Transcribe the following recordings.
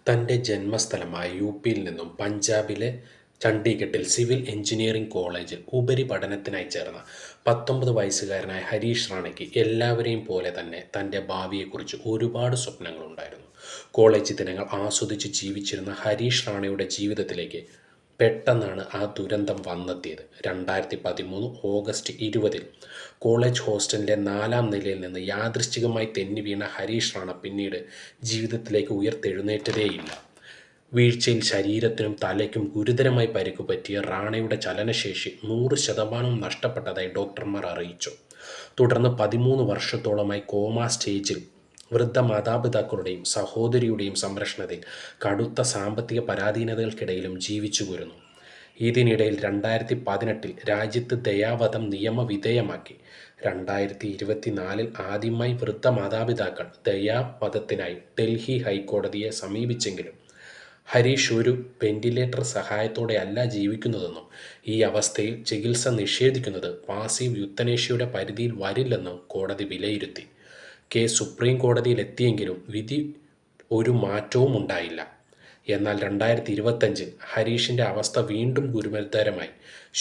തൻ്റെ ജന്മസ്ഥലമായ യുപിയിൽ നിന്നും പഞ്ചാബിലെ ചണ്ഡീഗഡിൽ സിവിൽ എഞ്ചിനീയറിംഗ് കോളേജിൽ ഉപരിപഠനത്തിനായി ചേർന്ന 19 വയസ്സുകാരനായ ഹരീഷ് റാണയ്ക്ക് എല്ലാവരെയും പോലെ തന്നെ തൻ്റെ ഭാവിയെക്കുറിച്ച് ഒരുപാട് സ്വപ്നങ്ങളുണ്ടായിരുന്നു. കോളേജ് ദിനങ്ങൾ ആസ്വദിച്ച് ജീവിച്ചിരുന്ന ഹരീഷ് റാണയുടെ ജീവിതത്തിലേക്ക് പെട്ടെന്നാണ് ആ ദുരന്തം വന്നെത്തിയത്. 2013 ഓഗസ്റ്റ് 20 കോളേജ് ഹോസ്റ്റലിൻ്റെ 4-ാം നിലയിൽ നിന്ന് യാദൃശ്ചികമായി തെന്നി വീണ ഹരീഷ് റാണ പിന്നീട് ജീവിതത്തിലേക്ക് ഉയർത്തെഴുന്നേറ്റതേയില്ല. വീഴ്ചയിൽ ശരീരത്തിനും തലയ്ക്കും ഗുരുതരമായി പരിക്കുപറ്റിയ റാണയുടെ ചലനശേഷി 100% നഷ്ടപ്പെട്ടതായി ഡോക്ടർമാർ അറിയിച്ചു. തുടർന്ന് 13 വർഷത്തോളമായി കോമാ സ്റ്റേജിൽ വൃദ്ധ മാതാപിതാക്കളുടെയും സഹോദരിയുടെയും സംരക്ഷണത്തിൽ കടുത്ത സാമ്പത്തിക പരാധീനതകൾക്കിടയിലും ജീവിച്ചു പോരുന്നു. ഇതിനിടയിൽ 2018 രാജ്യത്ത് ദയാവധം നിയമവിധേയമാക്കി. 2024 ആദ്യമായി വൃദ്ധ മാതാപിതാക്കൾ ദയാവധത്തിനായി ഡൽഹി ഹൈക്കോടതിയെ സമീപിച്ചെങ്കിലും ഹരീഷ് ഒരു വെന്റിലേറ്റർ സഹായത്തോടെയല്ല ജീവിക്കുന്നതെന്നും ഈ അവസ്ഥയിൽ ചികിത്സ നിഷേധിക്കുന്നത് പാസീവ് യുത്തനേഷ്യയുടെ പരിധിയിൽ വരില്ലെന്നും കോടതി വിലയിരുത്തി. കേസ് സുപ്രീം കോടതിയിലെത്തിയെങ്കിലും വിധി ഒരു മാറ്റവും ഉണ്ടായില്ല. എന്നാൽ 2025 ഹരീഷിൻ്റെ അവസ്ഥ വീണ്ടും ഗുരുതരമായി.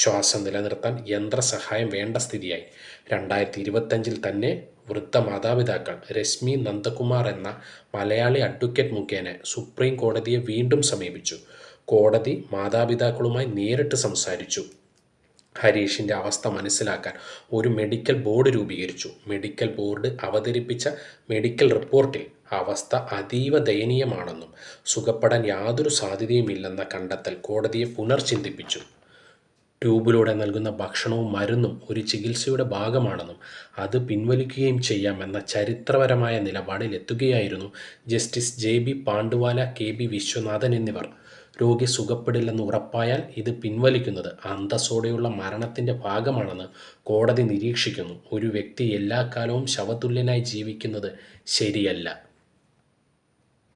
ശ്വാസം നിലനിർത്താൻ യന്ത്രസഹായം വേണ്ട സ്ഥിതിയായി. 2025 തന്നെ വൃദ്ധ മാതാപിതാക്കൾ രശ്മി നന്ദകുമാർ എന്ന മലയാളി അഡ്വക്കേറ്റ് മുഖേന സുപ്രീം കോടതിയെ വീണ്ടും സമീപിച്ചു. കോടതി മാതാപിതാക്കളുമായി നേരിട്ട് സംസാരിച്ചു. ഹരീഷിൻ്റെ അവസ്ഥ മനസ്സിലാക്കാൻ ഒരു മെഡിക്കൽ ബോർഡ് രൂപീകരിച്ചു. മെഡിക്കൽ ബോർഡ് അവതരിപ്പിച്ച മെഡിക്കൽ റിപ്പോർട്ടിൽ അവസ്ഥ അതീവ ദയനീയമാണെന്നും സുഖപ്പെടാൻ യാതൊരു സാധ്യതയുമില്ലെന്ന കണ്ടെത്തൽ കോടതിയെ പുനർചിന്തിപ്പിച്ചു. ട്യൂബിലൂടെ നൽകുന്ന ഭക്ഷണവും മരുന്നും ഒരു ചികിത്സയുടെ ഭാഗമാണെന്നും അത് പിൻവലിക്കുകയും ചെയ്യാമെന്ന ചരിത്രപരമായ നിലപാടിലെത്തുകയായിരുന്നു ജസ്റ്റിസ് JB പാണ്ഡുവാല, KB വിശ്വനാഥൻ എന്നിവർ. രോഗി സുഖപ്പെടില്ലെന്ന് ഉറപ്പായാൽ ഇത് പിൻവലിക്കുന്നത് അന്തസ്സോടെയുള്ള മരണത്തിൻ്റെ ഭാഗമാണെന്ന് കോടതി നിരീക്ഷിക്കുന്നു. ഒരു വ്യക്തി എല്ലാ കാലവും ശവതുല്യനായി ജീവിക്കുന്നത് ശരിയല്ല.